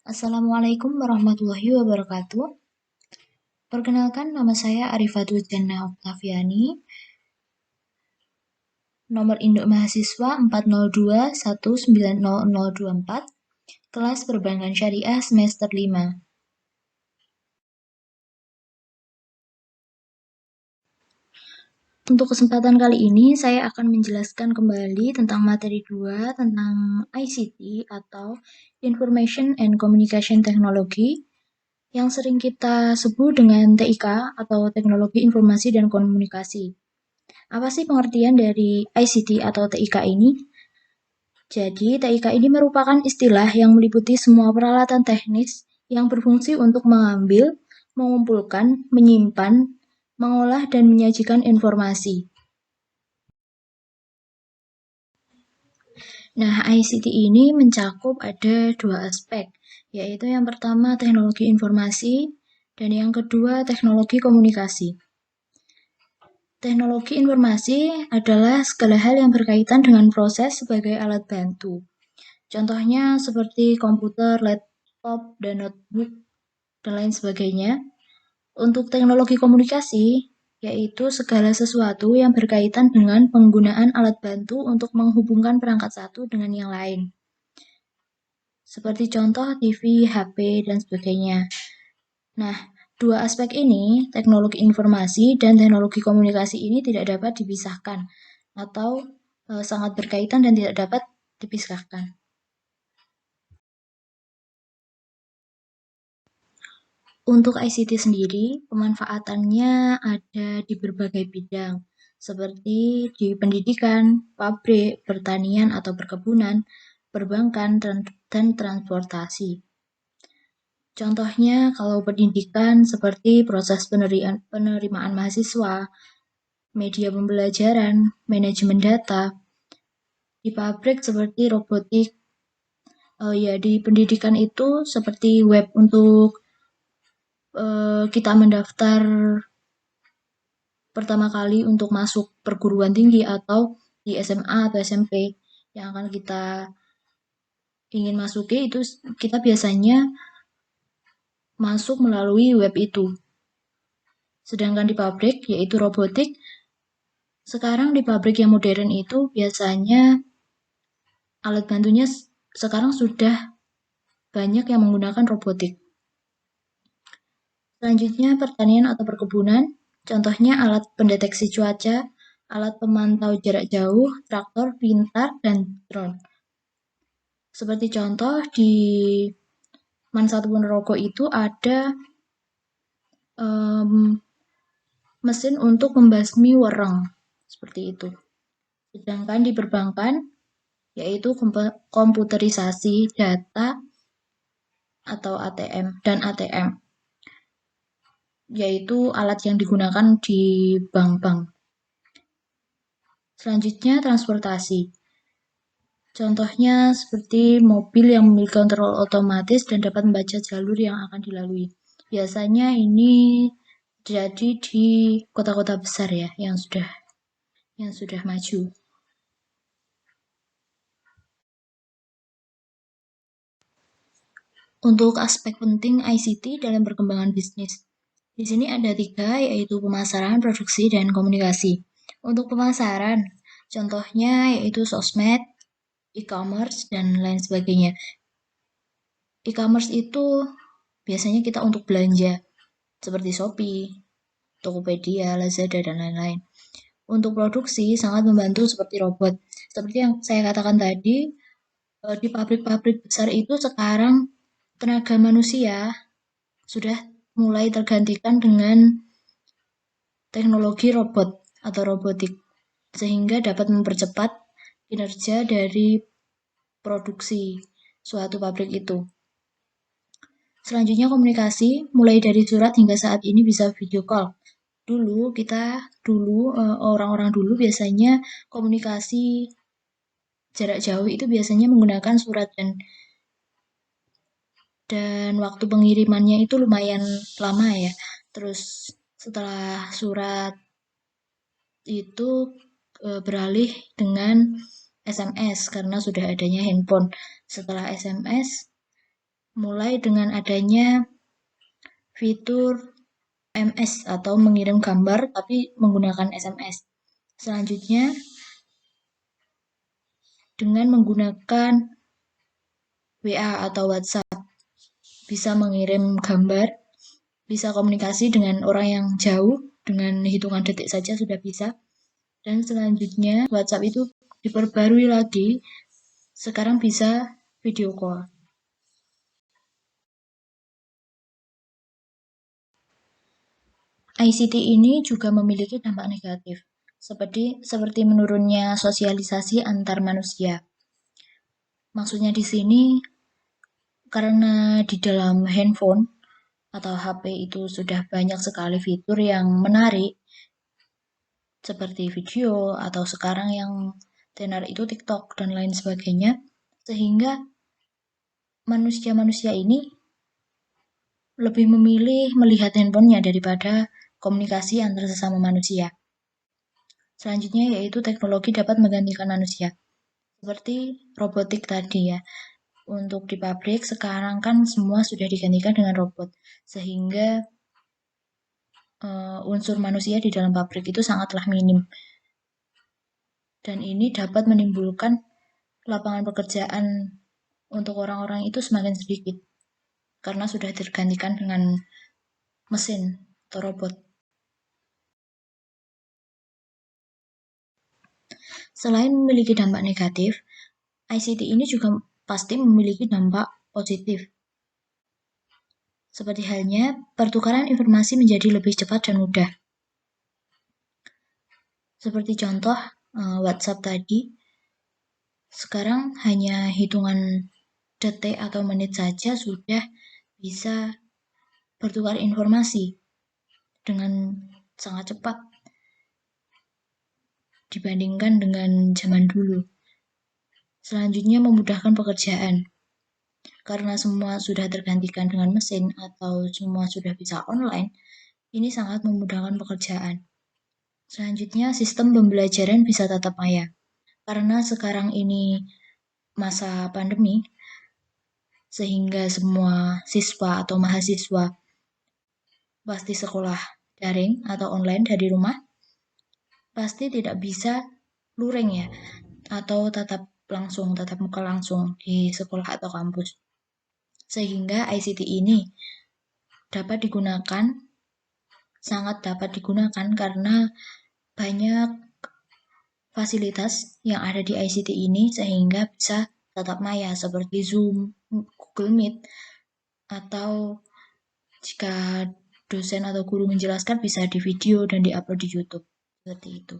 Assalamualaikum warahmatullahi wabarakatuh. Perkenalkan, nama saya Arifatul Jannah Oktaviani, nomor induk mahasiswa 402119024, kelas Perbankan Syariah semester 5. Untuk kesempatan kali ini, saya akan menjelaskan kembali tentang materi 2 tentang ICT atau Information and Communication Technology, yang sering kita sebut dengan TIK atau Teknologi Informasi dan Komunikasi. Apa sih pengertian dari ICT atau TIK ini? Jadi, TIK ini merupakan istilah yang meliputi semua peralatan teknis yang berfungsi untuk mengambil, mengumpulkan, menyimpan, mengolah, dan menyajikan informasi. Nah, ICT ini mencakup ada dua aspek, yaitu yang pertama teknologi informasi, dan yang kedua teknologi komunikasi. Teknologi informasi adalah segala hal yang berkaitan dengan proses sebagai alat bantu. Contohnya seperti komputer, laptop, dan notebook, dan lain sebagainya. Untuk teknologi komunikasi, yaitu segala sesuatu yang berkaitan dengan penggunaan alat bantu untuk menghubungkan perangkat satu dengan yang lain. Seperti contoh TV, HP, dan sebagainya. Nah, dua aspek ini, teknologi informasi dan teknologi komunikasi ini tidak dapat dipisahkan atau sangat berkaitan dan tidak dapat dipisahkan. Untuk ICT sendiri, pemanfaatannya ada di berbagai bidang, seperti di pendidikan, pabrik, pertanian atau perkebunan, perbankan, dan transportasi. Contohnya, kalau pendidikan seperti proses penerimaan mahasiswa, media pembelajaran, manajemen data. Di pabrik seperti robotik. Di pendidikan itu seperti web untuk kita mendaftar pertama kali untuk masuk perguruan tinggi atau di SMA atau SMP yang akan kita ingin masuki, itu kita biasanya masuk melalui web itu. Sedangkan di pabrik, yaitu robotik, sekarang di pabrik yang modern itu biasanya alat bantunya sekarang sudah banyak yang menggunakan robotik. Selanjutnya, pertanian atau perkebunan. Contohnya alat pendeteksi cuaca, alat pemantau jarak jauh, traktor pintar, dan drone. Seperti contoh, di Mansatu Ponorogo itu ada mesin untuk membasmi wereng, seperti itu. Sedangkan di perbankan, yaitu komputerisasi data atau ATM dan ATM, yaitu alat yang digunakan di bank-bank. Selanjutnya, transportasi. Contohnya seperti mobil yang memiliki kontrol otomatis dan dapat membaca jalur yang akan dilalui. Biasanya ini jadi di kota-kota besar ya, yang sudah maju. Untuk aspek penting ICT dalam perkembangan bisnis. Di sini ada 3, yaitu pemasaran, produksi, dan komunikasi. Untuk pemasaran, contohnya yaitu sosmed, e-commerce, dan lain sebagainya. E-commerce itu biasanya kita untuk belanja, seperti Shopee, Tokopedia, Lazada, dan lain-lain. Untuk produksi sangat membantu seperti robot. Seperti yang saya katakan tadi, di pabrik-pabrik besar itu sekarang tenaga manusia sudah mulai tergantikan dengan teknologi robot atau robotik, sehingga dapat mempercepat kinerja dari produksi suatu pabrik itu. Selanjutnya komunikasi, mulai dari surat hingga saat ini bisa video call. Orang-orang dulu biasanya komunikasi jarak jauh itu biasanya menggunakan surat, dan waktu pengirimannya itu lumayan lama ya. Terus setelah surat itu beralih dengan SMS karena sudah adanya handphone. Setelah SMS mulai dengan adanya fitur MS atau mengirim gambar tapi menggunakan SMS. Selanjutnya dengan menggunakan WA atau WhatsApp, bisa mengirim gambar, bisa komunikasi dengan orang yang jauh dengan hitungan detik saja sudah bisa. Dan selanjutnya WhatsApp itu diperbarui lagi, sekarang bisa video call. ICT ini juga memiliki dampak negatif, seperti menurunnya sosialisasi antar manusia. Maksudnya di sini karena di dalam handphone atau HP itu sudah banyak sekali fitur yang menarik, seperti video atau sekarang yang tenar itu TikTok dan lain sebagainya, sehingga manusia-manusia ini lebih memilih melihat handphonenya daripada komunikasi antar sesama manusia. Selanjutnya yaitu teknologi dapat menggantikan manusia. Seperti robotik tadi ya. Untuk di pabrik sekarang kan semua sudah digantikan dengan robot. Sehingga unsur manusia di dalam pabrik itu sangatlah minim. Dan ini dapat menimbulkan lapangan pekerjaan untuk orang-orang itu semakin sedikit. Karena sudah tergantikan dengan mesin atau robot. Selain memiliki dampak negatif, ICT ini juga pasti memiliki dampak positif. Seperti halnya pertukaran informasi menjadi lebih cepat dan mudah. Seperti contoh WhatsApp tadi, sekarang hanya hitungan detik atau menit saja sudah bisa bertukar informasi dengan sangat cepat dibandingkan dengan zaman dulu. Selanjutnya memudahkan pekerjaan. Karena semua sudah tergantikan dengan mesin atau semua sudah bisa online, ini sangat memudahkan pekerjaan. Selanjutnya, sistem pembelajaran bisa tatap maya. Karena sekarang ini masa pandemi, sehingga semua siswa atau mahasiswa pasti sekolah daring atau online dari rumah, pasti tidak bisa luring ya, atau tatap muka langsung di sekolah atau kampus. Sehingga ICT ini sangat dapat digunakan karena banyak fasilitas yang ada di ICT ini sehingga bisa tatap maya seperti Zoom, Google Meet, atau jika dosen atau guru menjelaskan bisa di video dan diupload di YouTube. Seperti itu.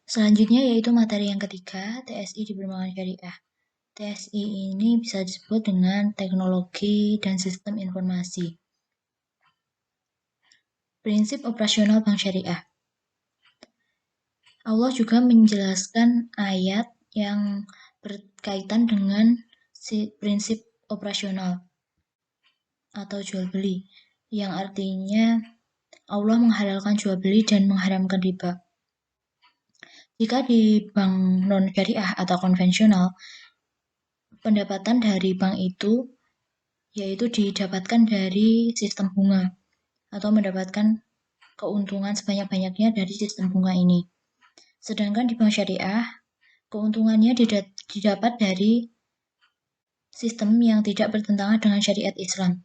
Selanjutnya yaitu materi yang ketiga, TSI di perkembangan syariah. TSI ini bisa disebut dengan teknologi dan sistem informasi. Prinsip operasional bank syariah. Allah juga menjelaskan ayat yang berkaitan dengan prinsip operasional atau jual beli, yang artinya Allah menghalalkan jual beli dan mengharamkan riba. Jika di bank non-syariah atau konvensional, pendapatan dari bank itu yaitu didapatkan dari sistem bunga atau mendapatkan keuntungan sebanyak-banyaknya dari sistem bunga ini. Sedangkan di bank syariah, keuntungannya didapat dari sistem yang tidak bertentangan dengan syariat Islam,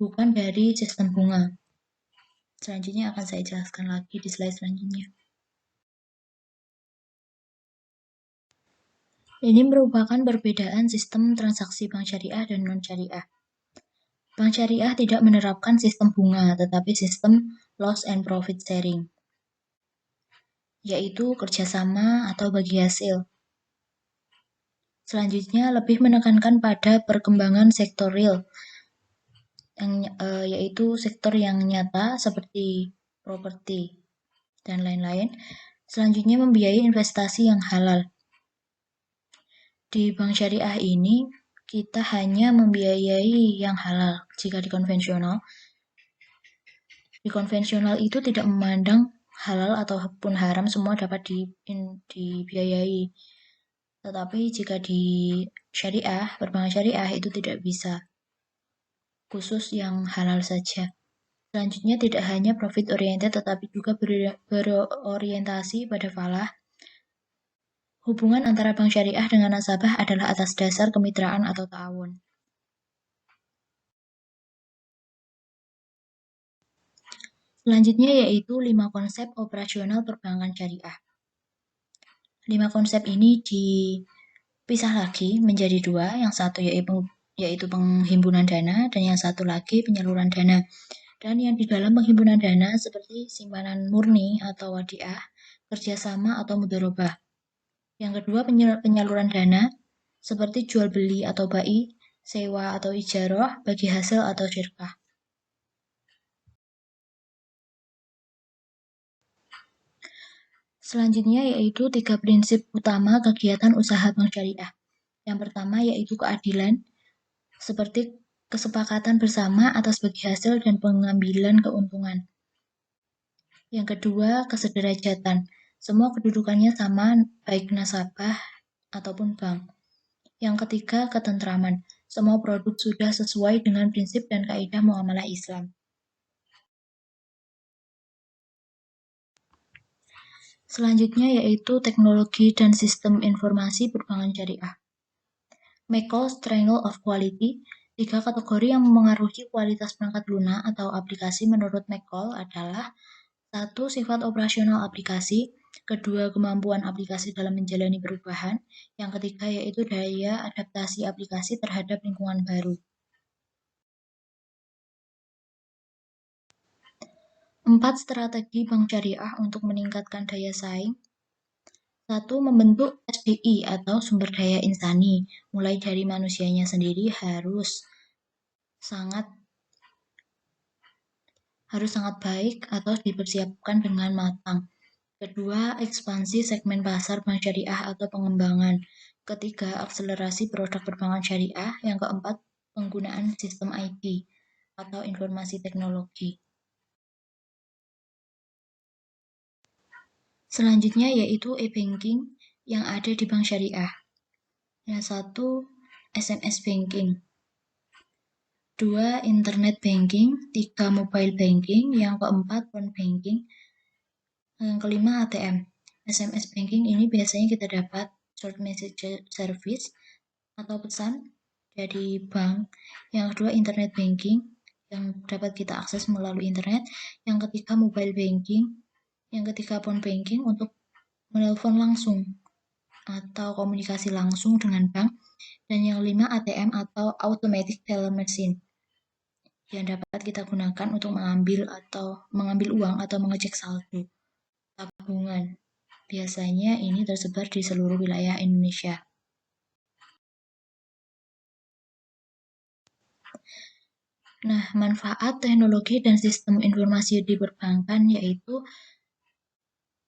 bukan dari sistem bunga. Selanjutnya akan saya jelaskan lagi di slide selanjutnya. Ini merupakan perbedaan sistem transaksi bank syariah dan non-syariah. Bank syariah tidak menerapkan sistem bunga, tetapi sistem loss and profit sharing, yaitu kerjasama atau bagi hasil. Selanjutnya lebih menekankan pada perkembangan sektor real, yaitu sektor yang nyata seperti properti dan lain-lain. Selanjutnya membiayai investasi yang halal. Di bank syariah ini kita hanya membiayai yang halal. Jika di konvensional itu tidak memandang halal ataupun haram semua dapat dibiayai. Tetapi jika di syariah, perbankan syariah itu tidak bisa, khusus yang halal saja. Selanjutnya tidak hanya profit oriented tetapi juga berorientasi pada falah. Hubungan antara bank syariah dengan nasabah adalah atas dasar kemitraan atau ta'awun. Selanjutnya yaitu 5 konsep operasional perbankan syariah. 5 konsep ini dipisah lagi menjadi 2, yang satu yaitu penghimpunan dana dan yang satu lagi penyaluran dana. Dan yang di dalam penghimpunan dana seperti simpanan murni atau wadiah, kerjasama atau mudharabah. Yang kedua penyaluran dana seperti jual beli atau bai, sewa atau ijarah, bagi hasil atau syirkah. Selanjutnya yaitu 3 prinsip utama kegiatan usaha bank syariah. Yang pertama yaitu keadilan, seperti kesepakatan bersama atas bagi hasil dan pengambilan keuntungan. Yang kedua, kesederajatan. Semua kedudukannya sama, baik nasabah ataupun bank. Yang ketiga, ketentraman. Semua produk sudah sesuai dengan prinsip dan kaidah muamalah Islam. Selanjutnya yaitu teknologi dan sistem informasi perbankan syariah. McCall Triangle of Quality. 3 kategori yang memengaruhi kualitas perangkat lunak atau aplikasi menurut McCall adalah 1. Sifat operasional aplikasi. 2. Kemampuan aplikasi dalam menjalani perubahan. Yang ketiga yaitu daya adaptasi aplikasi terhadap lingkungan baru. 4. Strategi bank syariah untuk meningkatkan daya saing. 1. Membentuk SDI atau sumber daya insani, mulai dari manusianya sendiri harus sangat baik atau dipersiapkan dengan matang. Kedua, ekspansi segmen pasar bank syariah atau pengembangan. Ketiga, akselerasi produk perbankan syariah. Yang keempat, penggunaan sistem IT atau informasi teknologi. Selanjutnya yaitu e-banking yang ada di bank syariah. Yang satu, SMS banking. 2, internet banking. 3, mobile banking. Yang keempat, phone banking. Yang kelima, ATM. SMS banking ini biasanya kita dapat short message service atau pesan dari bank. Yang kedua, internet banking yang dapat kita akses melalui internet. Yang ketiga, mobile banking. Yang ketiga, phone banking untuk menelpon langsung atau komunikasi langsung dengan bank. Dan yang 5, ATM atau automatic teller machine yang dapat kita gunakan untuk mengambil uang atau mengecek saldo tabungan. Biasanya ini tersebar di seluruh wilayah Indonesia. Nah, manfaat teknologi dan sistem informasi di perbankan yaitu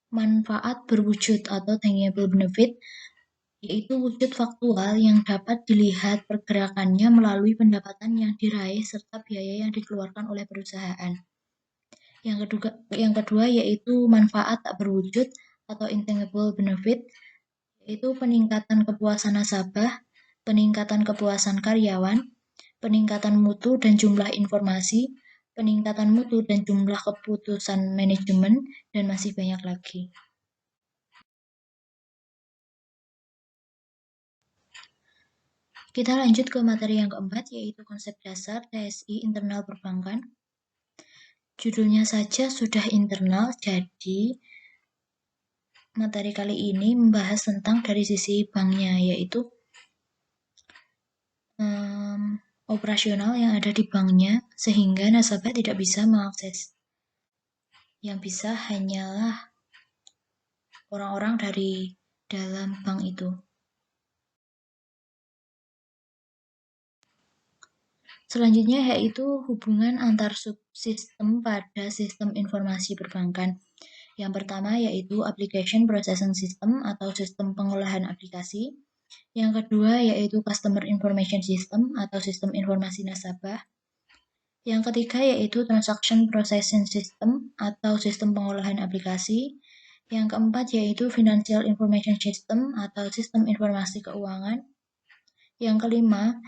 manfaat berwujud atau tangible benefit, yaitu wujud faktual yang dapat dilihat pergerakannya melalui pendapatan yang diraih serta biaya yang dikeluarkan oleh perusahaan. Yang kedua yaitu manfaat tak berwujud atau intangible benefit, yaitu peningkatan kepuasan nasabah, peningkatan kepuasan karyawan, peningkatan mutu dan jumlah informasi, peningkatan mutu dan jumlah keputusan manajemen, dan masih banyak lagi. Kita lanjut ke materi yang keempat, yaitu konsep dasar TSI internal perbankan. Judulnya saja sudah internal, jadi materi kali ini membahas tentang dari sisi banknya, yaitu operasional yang ada di banknya, sehingga nasabah tidak bisa mengakses. Yang bisa hanyalah orang-orang dari dalam bank itu. Selanjutnya yaitu hubungan antar subsistem pada sistem informasi perbankan. Yang pertama yaitu application processing system atau sistem pengolahan aplikasi. Yang kedua yaitu customer information system atau sistem informasi nasabah. Yang ketiga yaitu Transaction Processing System atau sistem pengolahan aplikasi. Yang keempat yaitu Financial Information System atau sistem informasi keuangan. Yang kelima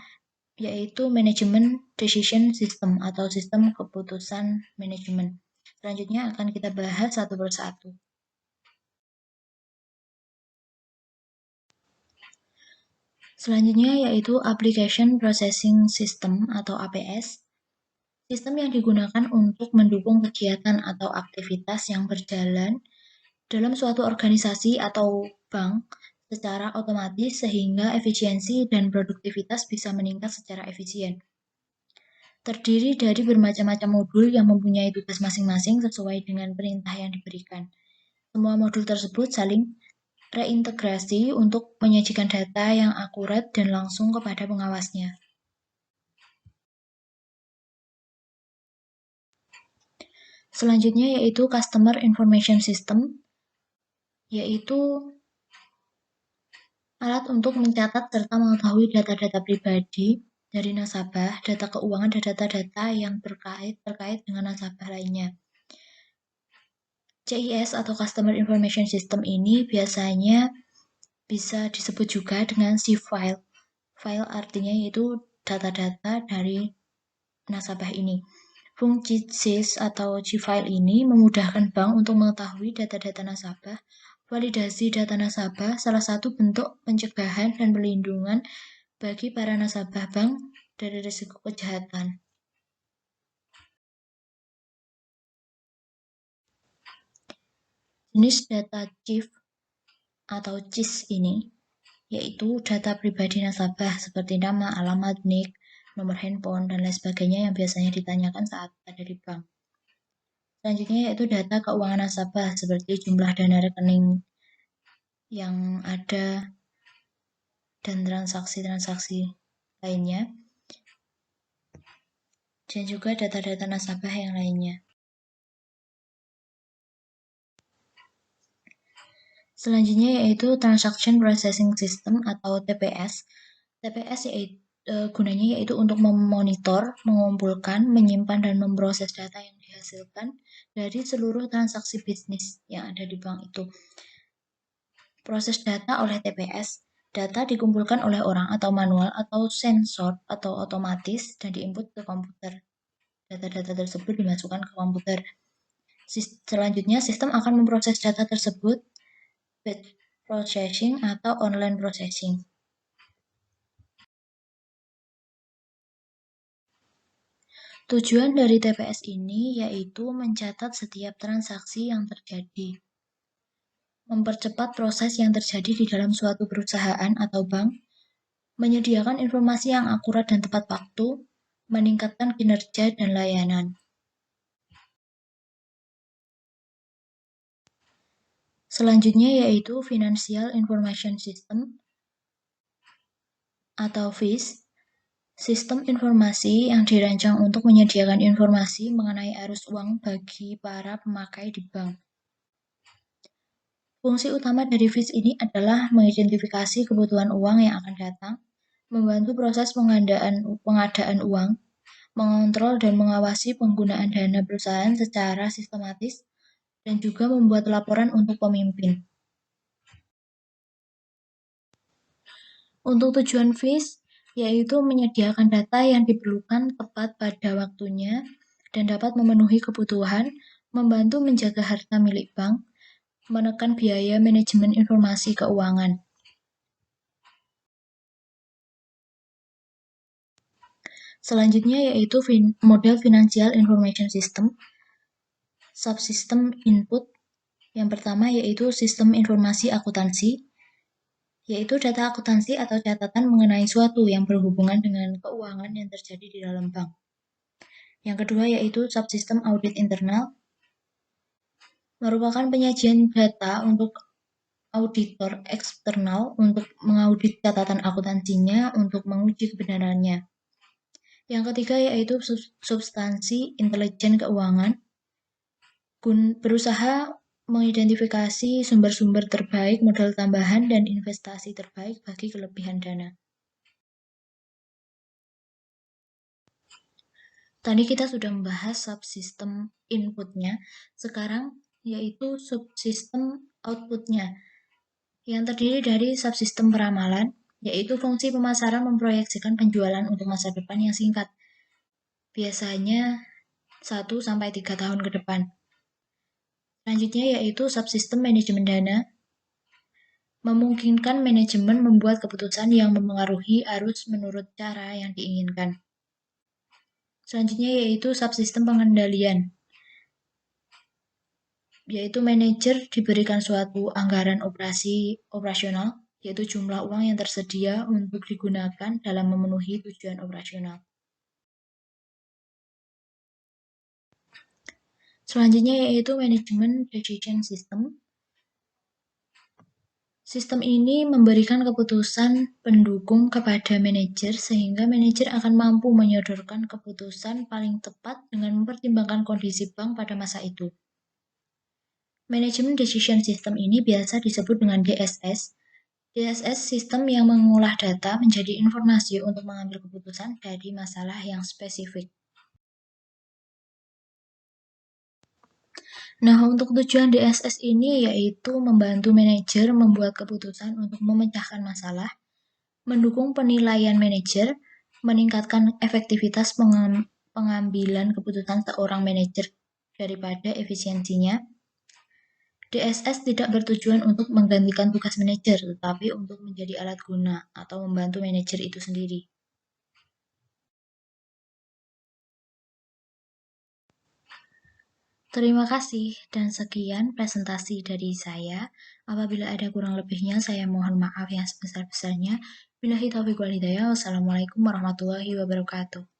yaitu Management Decision System atau sistem keputusan manajemen. Selanjutnya akan kita bahas satu persatu. Selanjutnya yaitu Application Processing System atau APS. Sistem yang digunakan untuk mendukung kegiatan atau aktivitas yang berjalan dalam suatu organisasi atau bank secara otomatis sehingga efisiensi dan produktivitas bisa meningkat secara efisien. Terdiri dari bermacam-macam modul yang mempunyai tugas masing-masing sesuai dengan perintah yang diberikan. Semua modul tersebut saling reintegrasi untuk menyajikan data yang akurat dan langsung kepada pengawasnya. Selanjutnya yaitu Customer Information System, yaitu alat untuk mencatat serta mengetahui data-data pribadi dari nasabah, data keuangan, dan data-data yang terkait dengan nasabah lainnya. CIS atau Customer Information System ini biasanya bisa disebut juga dengan C-file. File artinya yaitu data-data dari nasabah ini. Fungsi CIS atau C-file ini memudahkan bank untuk mengetahui data-data nasabah. Validasi data nasabah salah satu bentuk pencegahan dan perlindungan bagi para nasabah bank dari risiko kejahatan. Jenis data CIF atau CIS ini yaitu data pribadi nasabah seperti nama, alamat, NIK, nomor handphone, dan lain sebagainya yang biasanya ditanyakan saat ada di bank. Selanjutnya yaitu data keuangan nasabah seperti jumlah dana rekening yang ada dan transaksi-transaksi lainnya, dan juga data-data nasabah yang lainnya. Selanjutnya yaitu Transaction Processing System atau TPS. TPS yaitu gunanya yaitu untuk memonitor, mengumpulkan, menyimpan, dan memproses data yang dihasilkan dari seluruh transaksi bisnis yang ada di bank itu. Proses data oleh TPS, data dikumpulkan oleh orang atau manual atau sensor atau otomatis dan diinput ke komputer. Data-data tersebut dimasukkan ke komputer. Selanjutnya, sistem akan memproses data tersebut batch processing atau online processing. Tujuan dari TPS ini yaitu mencatat setiap transaksi yang terjadi, mempercepat proses yang terjadi di dalam suatu perusahaan atau bank, menyediakan informasi yang akurat dan tepat waktu, meningkatkan kinerja dan layanan. Selanjutnya yaitu Financial Information System atau FIS, sistem informasi yang dirancang untuk menyediakan informasi mengenai arus uang bagi para pemakai di bank. Fungsi utama dari FIS ini adalah mengidentifikasi kebutuhan uang yang akan datang, membantu proses pengadaan uang, mengontrol dan mengawasi penggunaan dana perusahaan secara sistematis, dan juga membuat laporan untuk pemimpin. Untuk tujuan FIS, yaitu menyediakan data yang diperlukan tepat pada waktunya dan dapat memenuhi kebutuhan, membantu menjaga harta milik bank, menekan biaya manajemen informasi keuangan. Selanjutnya yaitu model Financial Information System, subsistem input. Yang pertama yaitu sistem informasi akuntansi, yaitu data akuntansi atau catatan mengenai suatu yang berhubungan dengan keuangan yang terjadi di dalam bank. Yang kedua yaitu subsistem audit internal, merupakan penyajian data untuk auditor eksternal untuk mengaudit catatan akuntansinya untuk menguji kebenarannya. Yang ketiga yaitu substansi intelijen keuangan, berusaha mengidentifikasi sumber-sumber terbaik, modal tambahan, dan investasi terbaik bagi kelebihan dana. Tadi kita sudah membahas subsistem inputnya, sekarang yaitu subsistem outputnya, yang terdiri dari subsistem peramalan, yaitu fungsi pemasaran memproyeksikan penjualan untuk masa depan yang singkat, biasanya 1-3 tahun ke depan. Selanjutnya yaitu subsistem manajemen dana, memungkinkan manajemen membuat keputusan yang memengaruhi arus menurut cara yang diinginkan. Selanjutnya yaitu subsistem pengendalian, yaitu manajer diberikan suatu anggaran operasional, yaitu jumlah uang yang tersedia untuk digunakan dalam memenuhi tujuan operasional. Selanjutnya yaitu manajemen decision system. Sistem ini memberikan keputusan pendukung kepada manajer sehingga manajer akan mampu menyodorkan keputusan paling tepat dengan mempertimbangkan kondisi bank pada masa itu. Manajemen decision system ini biasa disebut dengan DSS. DSS sistem yang mengolah data menjadi informasi untuk mengambil keputusan dari masalah yang spesifik. Nah, untuk tujuan DSS ini yaitu membantu manajer membuat keputusan untuk memecahkan masalah, mendukung penilaian manajer, meningkatkan efektivitas pengambilan keputusan seorang manajer daripada efisiensinya. DSS tidak bertujuan untuk menggantikan tugas manajer, tetapi untuk menjadi alat guna atau membantu manajer itu sendiri. Terima kasih dan sekian presentasi dari saya. Apabila ada kurang lebihnya, saya mohon maaf yang sebesar-besarnya. Billahi taufiq wal hidayah. Wassalamualaikum warahmatullahi wabarakatuh.